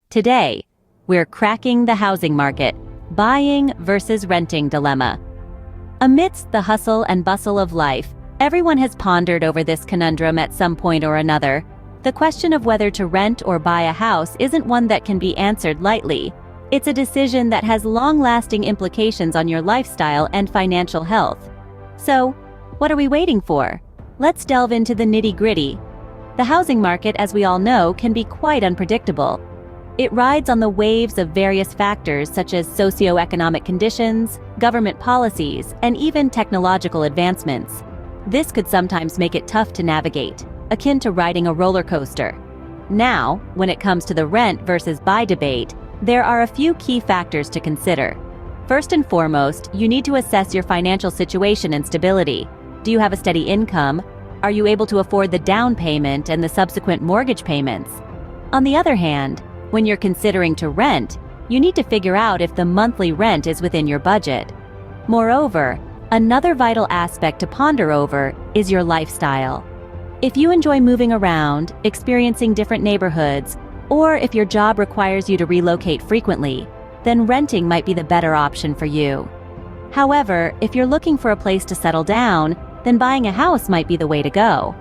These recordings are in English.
Today, we're cracking the housing market, buying versus renting dilemma. Amidst the hustle and bustle of life, everyone has pondered over this conundrum at some point or another. The question of whether to rent or buy a house isn't one that can be answered lightly. It's a decision that has long-lasting implications on your lifestyle and financial health. So, what are we waiting for? Let's delve into the nitty-gritty. The housing market, as we all know, can be quite unpredictable. It rides on the waves of various factors such as socioeconomic conditions, government policies, and even technological advancements. This could sometimes make it tough to navigate, akin to riding a roller coaster. Now, when it comes to the rent versus buy debate, there are a few key factors to consider. First and foremost, you need to assess your financial situation and stability. Do you have a steady income? Are you able to afford the down payment and the subsequent mortgage payments? On the other hand, when you're considering to rent, you need to figure out if the monthly rent is within your budget. Moreover, another vital aspect to ponder over is your lifestyle. If you enjoy moving around, experiencing different neighborhoods, or if your job requires you to relocate frequently, then renting might be the better option for you. However, if you're looking for a place to settle down, then buying a house might be the way to go.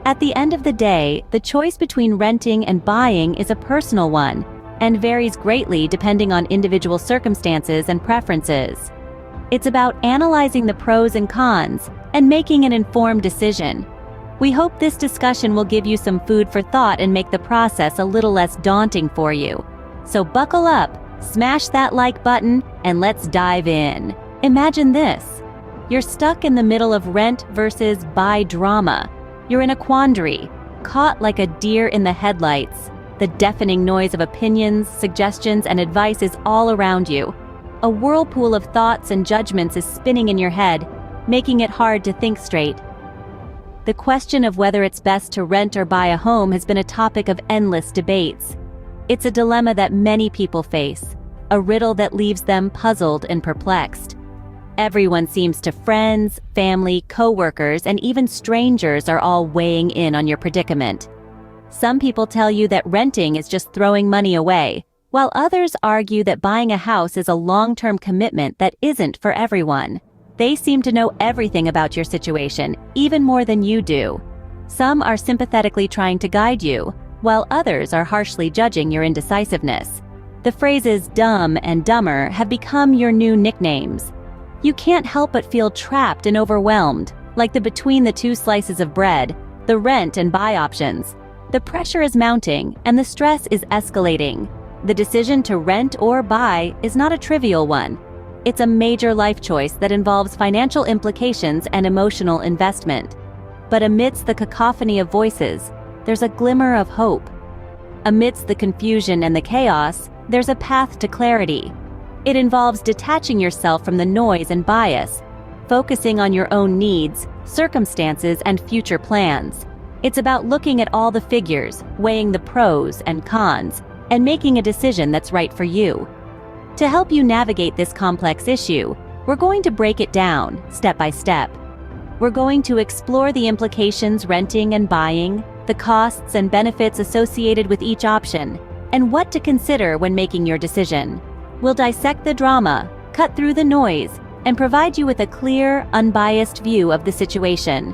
At the end of the day, the choice between renting and buying is a personal one and varies greatly depending on individual circumstances and preferences. It's about analyzing the pros and cons and making an informed decision. We hope this discussion will give you some food for thought and make the process a little less daunting for you. So buckle up, smash that like button, and let's dive in. Imagine this. You're stuck in the middle of rent versus buy drama. You're in a quandary, caught like a deer in the headlights. The deafening noise of opinions, suggestions, and advice is all around you. A whirlpool of thoughts and judgments is spinning in your head, making it hard to think straight. The question of whether it's best to rent or buy a home has been a topic of endless debates. It's a dilemma that many people face, a riddle that leaves them puzzled and perplexed. Everyone seems to friends, family, co-workers, and even strangers are all weighing in on your predicament. Some people tell you that renting is just throwing money away, while others argue that buying a house is a long-term commitment that isn't for everyone. They seem to know everything about your situation, even more than you do. Some are sympathetically trying to guide you, while others are harshly judging your indecisiveness. The phrases dumb and dumber have become your new nicknames. You can't help but feel trapped and overwhelmed, like the between the two slices of bread, the rent and buy options. The pressure is mounting and the stress is escalating. The decision to rent or buy is not a trivial one. It's a major life choice that involves financial implications and emotional investment. But amidst the cacophony of voices, there's a glimmer of hope. Amidst the confusion and the chaos, there's a path to clarity. It involves detaching yourself from the noise and bias, focusing on your own needs, circumstances, and future plans. It's about looking at all the figures, weighing the pros and cons, and making a decision that's right for you. To help you navigate this complex issue, we're going to break it down, step by step. We're going to explore the implications renting and buying, the costs and benefits associated with each option, and what to consider when making your decision. We'll dissect the drama, cut through the noise, and provide you with a clear, unbiased view of the situation.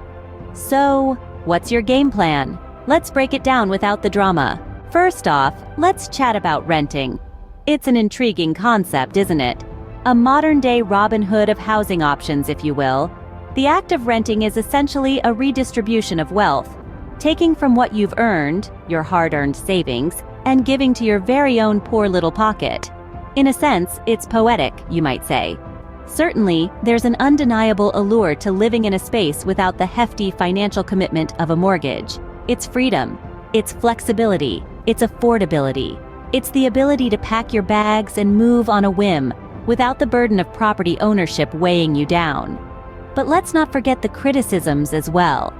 So, what's your game plan? Let's break it down without the drama. First off, let's chat about renting. It's an intriguing concept, isn't it? A modern-day Robin Hood of housing options, if you will. The act of renting is essentially a redistribution of wealth, taking from what you've earned, your hard-earned savings, and giving to your very own poor little pocket. In a sense, it's poetic, you might say. Certainly, there's an undeniable allure to living in a space without the hefty financial commitment of a mortgage. It's freedom, it's flexibility, it's affordability. It's the ability to pack your bags and move on a whim, without the burden of property ownership weighing you down. But let's not forget the criticisms as well.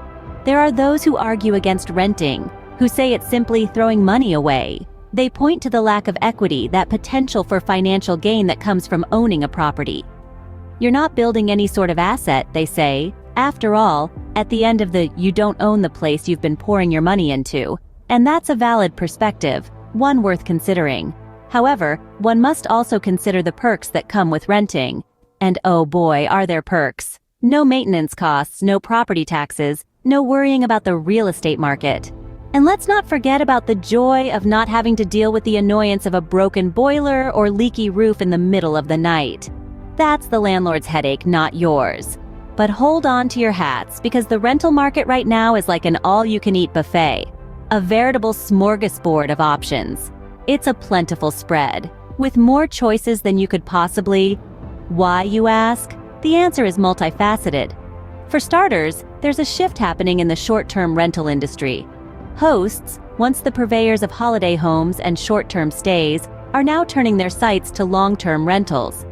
There are those who argue against renting, who say it's simply throwing money away. They point to the lack of equity, that potential for financial gain that comes from owning a property. You're not building any sort of asset, they say. After all, at the end of the you don't own the place you've been pouring your money into. And that's a valid perspective. one worth considering. However, one must also consider the perks that come with renting. And oh boy, are there perks. No maintenance costs, no property taxes, no worrying about the real estate market. And let's not forget about the joy of not having to deal with the annoyance of a broken boiler or leaky roof in the middle of the night. That's the landlord's headache, not yours. But hold on to your hats, because the rental market right now is like an all-you-can-eat buffet. A veritable smorgasbord of options. It's a plentiful spread, with more choices than you could possibly. Why, you ask? The answer is multifaceted. For starters, there's a shift happening in the short-term rental industry. Hosts, once the purveyors of holiday homes and short-term stays, are now turning their sights to long-term rentals.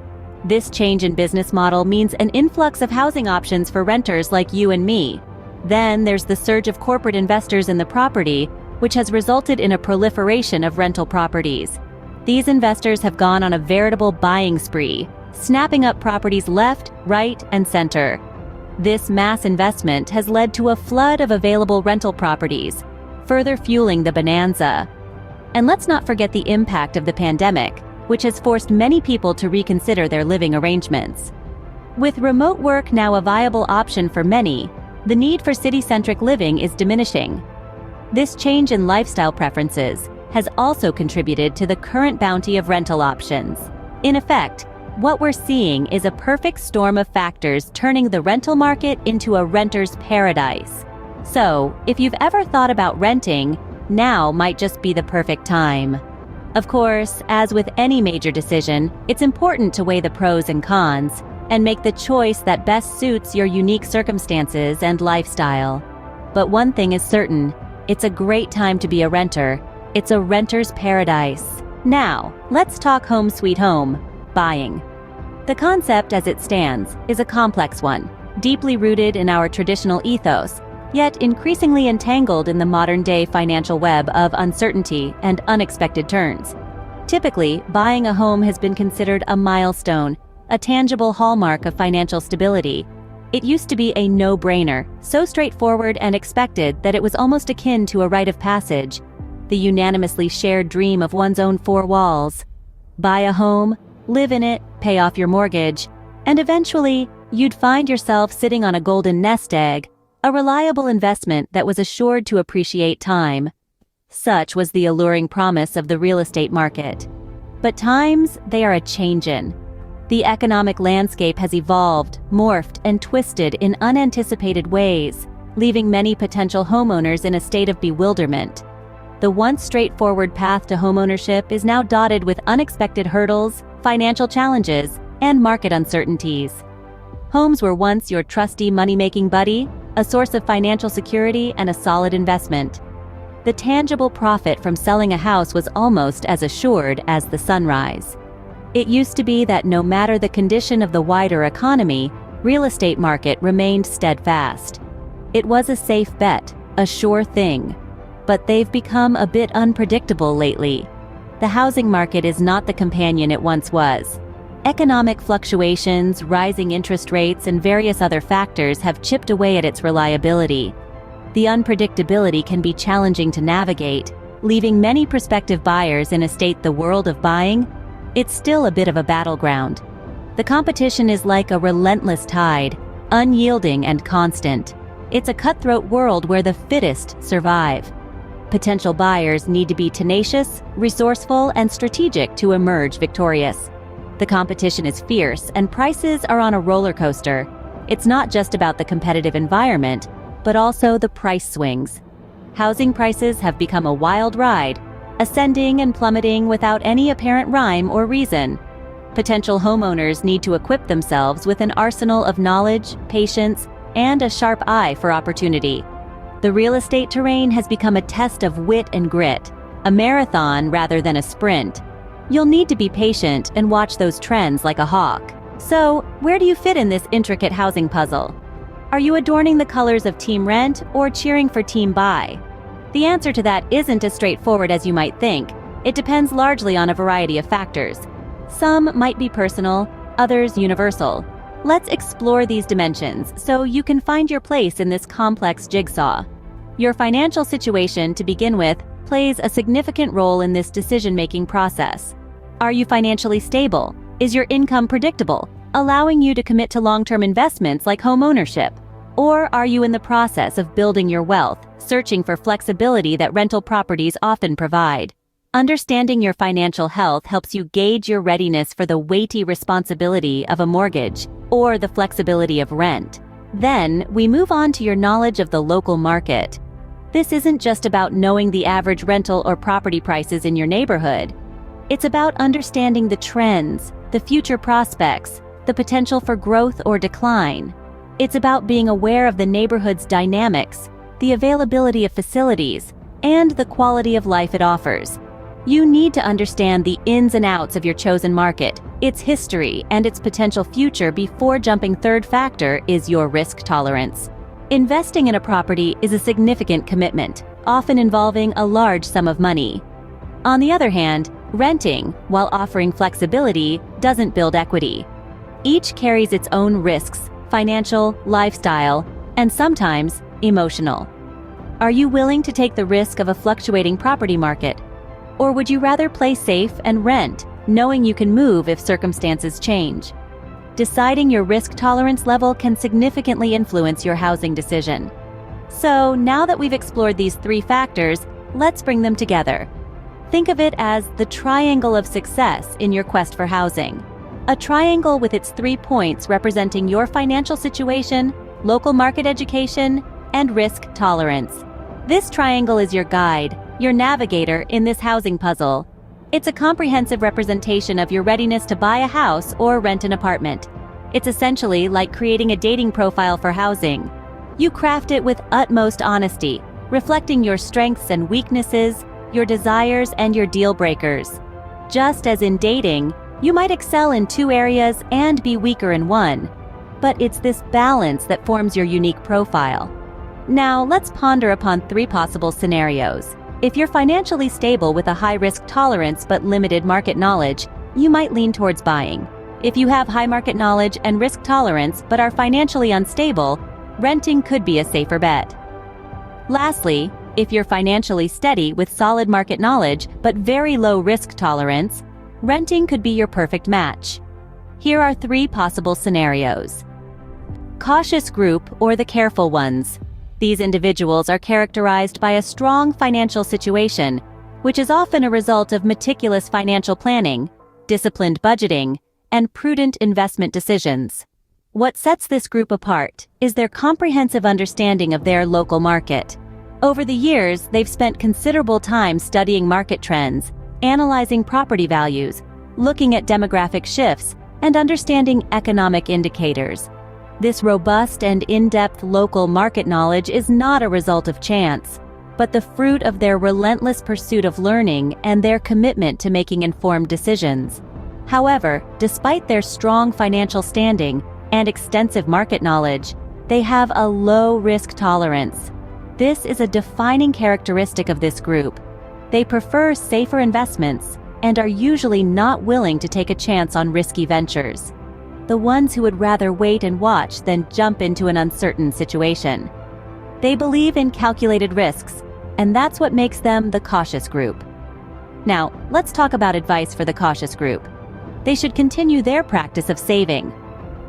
This change in business model means an influx of housing options for renters like you and me. Then there's the surge of corporate investors in the property, which has resulted in a proliferation of rental properties. These investors have gone on a veritable buying spree, snapping up properties left, right, and center. This mass investment has led to a flood of available rental properties, further fueling the bonanza. And let's not forget the impact of the pandemic, which has forced many people to reconsider their living arrangements. With remote work now a viable option for many, the need for city-centric living is diminishing. This change in lifestyle preferences has also contributed to the current bounty of rental options. In effect, what we're seeing is a perfect storm of factors turning the rental market into a renter's paradise. So, if you've ever thought about renting, now might just be the perfect time. Of course, as with any major decision, it's important to weigh the pros and cons and make the choice that best suits your unique circumstances and lifestyle. But one thing is certain, it's a great time to be a renter. It's a renter's paradise. Now, let's talk home sweet home, buying. The concept as it stands is a complex one, deeply rooted in our traditional ethos, yet increasingly entangled in the modern-day financial web of uncertainty and unexpected turns. Typically, buying a home has been considered a milestone, a tangible hallmark of financial stability. It used to be a no-brainer, so straightforward and expected that it was almost akin to a rite of passage, the unanimously shared dream of one's own four walls. Buy a home, live in it, pay off your mortgage, and eventually, you'd find yourself sitting on a golden nest egg, a reliable investment that was assured to appreciate time. Such was the alluring promise of the real estate market. But times, they are a-changin'. The economic landscape has evolved, morphed, and twisted in unanticipated ways, leaving many potential homeowners in a state of bewilderment. The once straightforward path to homeownership is now dotted with unexpected hurdles, financial challenges, and market uncertainties. Homes were once your trusty money-making buddy, a source of financial security and a solid investment. The tangible profit from selling a house was almost as assured as the sunrise. It used to be that no matter the condition of the wider economy, real estate market remained steadfast. It was a safe bet, a sure thing. But they've become a bit unpredictable lately. The housing market is not the companion it once was. Economic fluctuations, rising interest rates, and various other factors have chipped away at its reliability. The unpredictability can be challenging to navigate, leaving many prospective buyers in a state the world of buying. It's still a bit of a battleground. The competition is like a relentless tide, unyielding and constant. It's a cutthroat world where the fittest survive. Potential buyers need to be tenacious, resourceful, and strategic to emerge victorious. The competition is fierce, and prices are on a roller coaster. It's not just about the competitive environment, but also the price swings. Housing prices have become a wild ride, ascending and plummeting without any apparent rhyme or reason. Potential homeowners need to equip themselves with an arsenal of knowledge, patience, and a sharp eye for opportunity. The real estate terrain has become a test of wit and grit, a marathon rather than a sprint. You'll need to be patient and watch those trends like a hawk. So, where do you fit in this intricate housing puzzle? Are you adorning the colors of Team Rent or cheering for Team Buy? The answer to that isn't as straightforward as you might think. It depends largely on a variety of factors. Some might be personal, others universal. Let's explore these dimensions so you can find your place in this complex jigsaw. Your financial situation, to begin with, plays a significant role in this decision-making process. Are you financially stable? Is your income predictable, allowing you to commit to long-term investments like home ownership? Or are you in the process of building your wealth, searching for flexibility that rental properties often provide? Understanding your financial health helps you gauge your readiness for the weighty responsibility of a mortgage or the flexibility of rent. Then, we move on to your knowledge of the local market. This isn't just about knowing the average rental or property prices in your neighborhood. It's about understanding the trends, the future prospects, the potential for growth or decline. It's about being aware of the neighborhood's dynamics, the availability of facilities, and the quality of life it offers. You need to understand the ins and outs of your chosen market, its history, and its potential future before jumping. Third factor is your risk tolerance. Investing in a property is a significant commitment, often involving a large sum of money. On the other hand, renting, while offering flexibility, doesn't build equity. Each carries its own risks, financial, lifestyle, and sometimes emotional. Are you willing to take the risk of a fluctuating property market? Or would you rather play safe and rent, knowing you can move if circumstances change? Deciding your risk tolerance level can significantly influence your housing decision. So, now that we've explored these three factors, let's bring them together. Think of it as the triangle of success in your quest for housing. A triangle with its 3 points representing your financial situation, local market education, and risk tolerance. This triangle is your guide, your navigator in this housing puzzle. It's a comprehensive representation of your readiness to buy a house or rent an apartment. It's essentially like creating a dating profile for housing. You craft it with utmost honesty, reflecting your strengths and weaknesses, your desires and your deal breakers. Just as in dating, you might excel in 2 areas and be weaker in 1. But it's this balance that forms your unique profile. Now, let's ponder upon 3 possible scenarios. If you're financially stable with a high risk tolerance but limited market knowledge, you might lean towards buying. If you have high market knowledge and risk tolerance but are financially unstable, renting could be a safer bet. Lastly, if you're financially steady with solid market knowledge but very low risk tolerance, renting could be your perfect match. Here are 3 possible scenarios. Cautious group or the careful ones. These individuals are characterized by a strong financial situation, which is often a result of meticulous financial planning, disciplined budgeting, and prudent investment decisions. What sets this group apart is their comprehensive understanding of their local market. Over the years, they've spent considerable time studying market trends, analyzing property values, looking at demographic shifts, and understanding economic indicators. This robust and in-depth local market knowledge is not a result of chance, but the fruit of their relentless pursuit of learning and their commitment to making informed decisions. However, despite their strong financial standing and extensive market knowledge, they have a low risk tolerance. This is a defining characteristic of this group. They prefer safer investments and are usually not willing to take a chance on risky ventures. The ones who would rather wait and watch than jump into an uncertain situation. They believe in calculated risks, and that's what makes them the cautious group. Now, let's talk about advice for the cautious group. They should continue their practice of saving.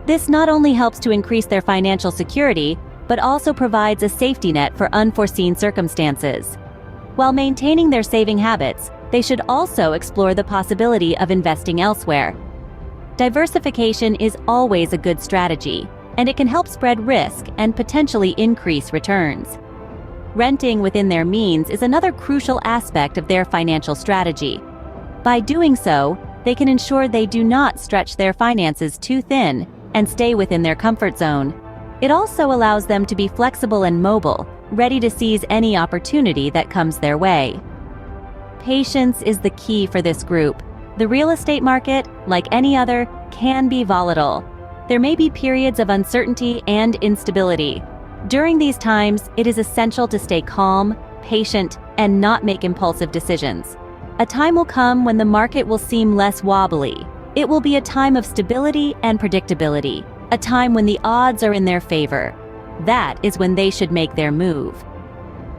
This not only helps to increase their financial security, but also provides a safety net for unforeseen circumstances. While maintaining their saving habits, they should also explore the possibility of investing elsewhere. Diversification is always a good strategy, and it can help spread risk and potentially increase returns. Renting within their means is another crucial aspect of their financial strategy. By doing so, they can ensure they do not stretch their finances too thin and stay within their comfort zone. It also allows them to be flexible and mobile, ready to seize any opportunity that comes their way. Patience is the key for this group. The real estate market, like any other, can be volatile. There may be periods of uncertainty and instability. During these times, it is essential to stay calm, patient, and not make impulsive decisions. A time will come when the market will seem less wobbly. It will be a time of stability and predictability, a time when the odds are in their favor. That is when they should make their move.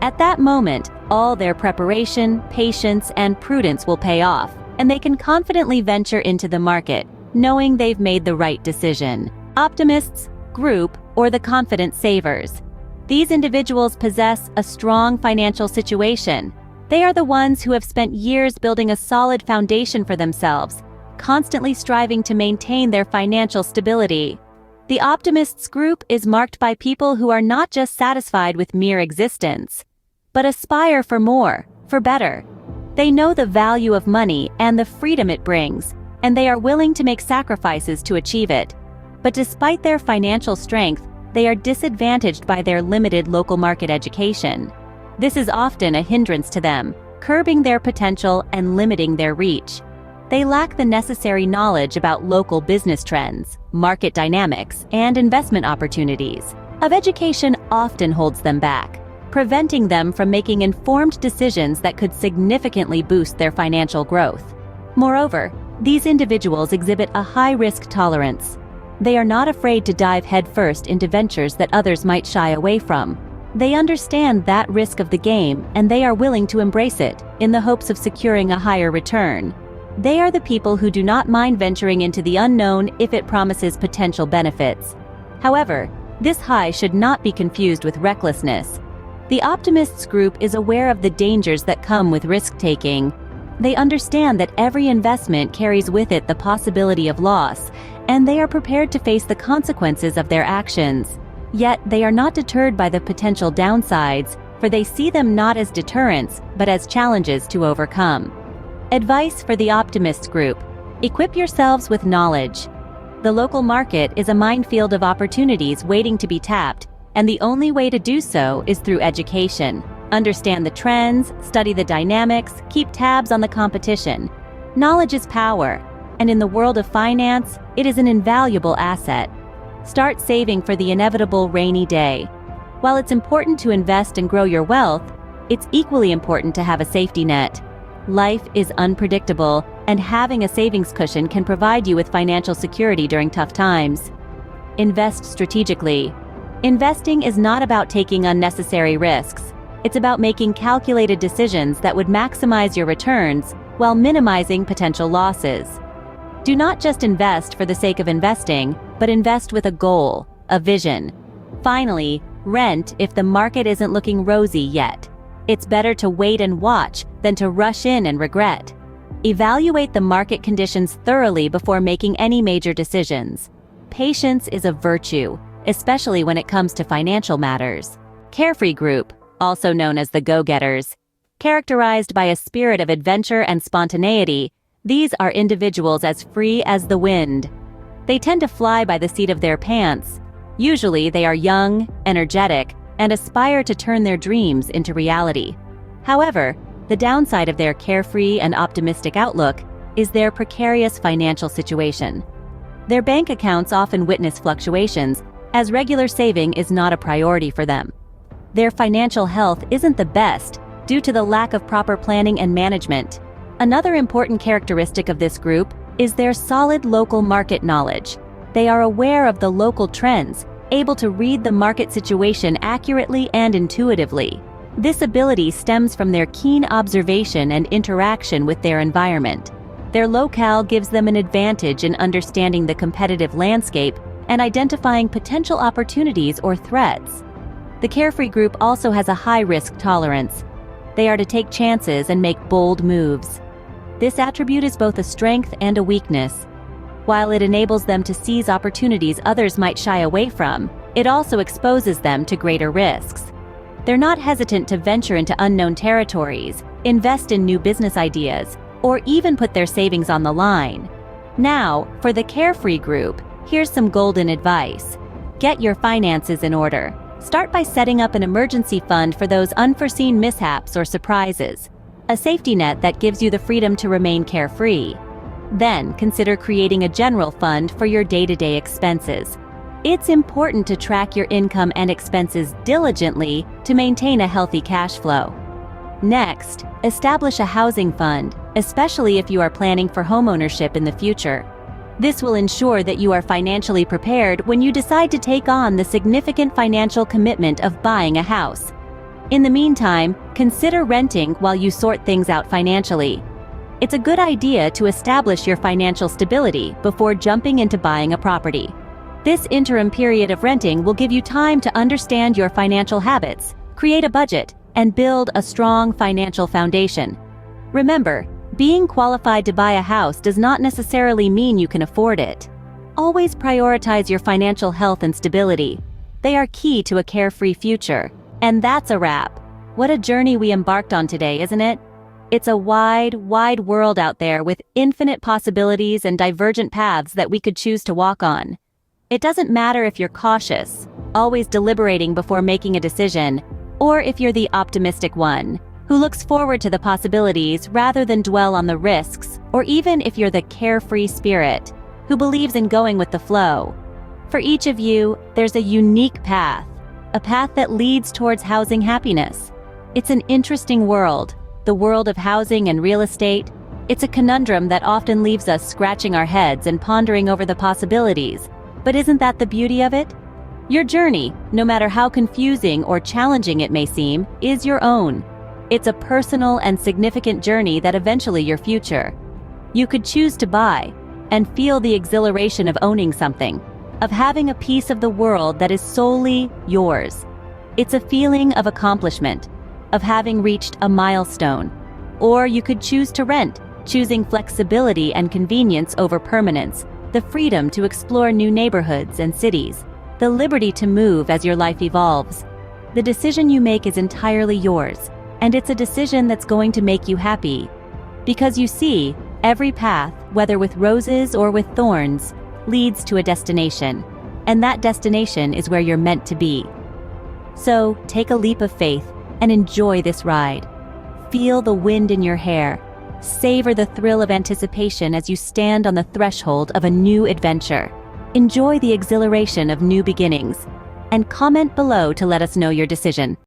At that moment, all their preparation, patience, and prudence will pay off, and they can confidently venture into the market, knowing they've made the right decision. Optimists, group, or the confident savers. These individuals possess a strong financial situation. They are the ones who have spent years building a solid foundation for themselves, constantly striving to maintain their financial stability. The Optimists group is marked by people who are not just satisfied with mere existence, but aspire for more, for better. They know the value of money and the freedom it brings, and they are willing to make sacrifices to achieve it. But despite their financial strength, they are disadvantaged by their limited local market education. This is often a hindrance to them, curbing their potential and limiting their reach. They lack the necessary knowledge about local business trends, market dynamics, and investment opportunities. Education often holds them back, preventing them from making informed decisions that could significantly boost their financial growth. Moreover, these individuals exhibit a high risk tolerance. They are not afraid to dive headfirst into ventures that others might shy away from. They understand that risk of the game, and they are willing to embrace it, in the hopes of securing a higher return. They are the people who do not mind venturing into the unknown if it promises potential benefits. However, this high should not be confused with recklessness. The Optimists group is aware of the dangers that come with risk-taking. They understand that every investment carries with it the possibility of loss, and they are prepared to face the consequences of their actions. Yet they are not deterred by the potential downsides, for they see them not as deterrents, but as challenges to overcome. Advice for the Optimist group: equip yourselves with knowledge. The local market is a minefield of opportunities waiting to be tapped, and the only way to do so is through education. Understand the trends, study the dynamics, keep tabs on the competition. Knowledge is power, and in the world of finance, it is an invaluable asset. Start saving for the inevitable rainy day. While it's important to invest and grow your wealth, it's equally important to have a safety net. Life is unpredictable, and having a savings cushion can provide you with financial security during tough times. Invest strategically. Investing is not about taking unnecessary risks. It's about making calculated decisions that would maximize your returns while minimizing potential losses. Do not just invest for the sake of investing, but invest with a goal, a vision. Finally, rent if the market isn't looking rosy yet. It's better to wait and watch than to rush in and regret. Evaluate the market conditions thoroughly before making any major decisions. Patience is a virtue, especially when it comes to financial matters. Carefree group, also known as the go-getters. Characterized by a spirit of adventure and spontaneity, these are individuals as free as the wind. They tend to fly by the seat of their pants. Usually they are young, energetic, and aspire to turn their dreams into reality. However, the downside of their carefree and optimistic outlook is their precarious financial situation. Their bank accounts often witness fluctuations, as regular saving is not a priority for them. Their financial health isn't the best due to the lack of proper planning and management. Another important characteristic of this group is their solid local market knowledge. They are aware of the local trends, able to read the market situation accurately and intuitively. This ability stems from their keen observation and interaction with their environment. Their locale gives them an advantage in understanding the competitive landscape and identifying potential opportunities or threats. The Carefree group also has a high risk tolerance. They are to take chances and make bold moves. This attribute is both a strength and a weakness. While it enables them to seize opportunities others might shy away from, it also exposes them to greater risks. They're not hesitant to venture into unknown territories, invest in new business ideas, or even put their savings on the line. Now, for the Carefree group, here's some golden advice. Get your finances in order. Start by setting up an emergency fund for those unforeseen mishaps or surprises, a safety net that gives you the freedom to remain carefree. Then, consider creating a general fund for your day-to-day expenses. It's important to track your income and expenses diligently to maintain a healthy cash flow. Next, establish a housing fund, especially if you are planning for homeownership in the future. This will ensure that you are financially prepared when you decide to take on the significant financial commitment of buying a house. In the meantime, consider renting while you sort things out financially. It's a good idea to establish your financial stability before jumping into buying a property. This interim period of renting will give you time to understand your financial habits, create a budget, and build a strong financial foundation. Remember, being qualified to buy a house does not necessarily mean you can afford it. Always prioritize your financial health and stability. They are key to a carefree future. And that's a wrap. What a journey we embarked on today, isn't it? It's a wide, wide world out there with infinite possibilities and divergent paths that we could choose to walk on. It doesn't matter if you're cautious, always deliberating before making a decision, or if you're the optimistic one, who looks forward to the possibilities rather than dwell on the risks, or even if you're the carefree spirit, who believes in going with the flow. For each of you, there's a unique path, a path that leads towards housing happiness. It's an interesting world, the world of housing and real estate. It's a conundrum that often leaves us scratching our heads and pondering over the possibilities. But isn't that the beauty of it? Your journey, no matter how confusing or challenging it may seem, is your own. It's a personal and significant journey that eventually your future. You could choose to buy and feel the exhilaration of owning something, of having a piece of the world that is solely yours. It's a feeling of accomplishment, of having reached a milestone. Or you could choose to rent, choosing flexibility and convenience over permanence, the freedom to explore new neighborhoods and cities, the liberty to move as your life evolves. The decision you make is entirely yours, and it's a decision that's going to make you happy. Because you see, every path, whether with roses or with thorns, leads to a destination, and that destination is where you're meant to be. So, take a leap of faith and enjoy this ride. Feel the wind in your hair. Savor the thrill of anticipation as you stand on the threshold of a new adventure. Enjoy the exhilaration of new beginnings, and comment below to let us know your decision.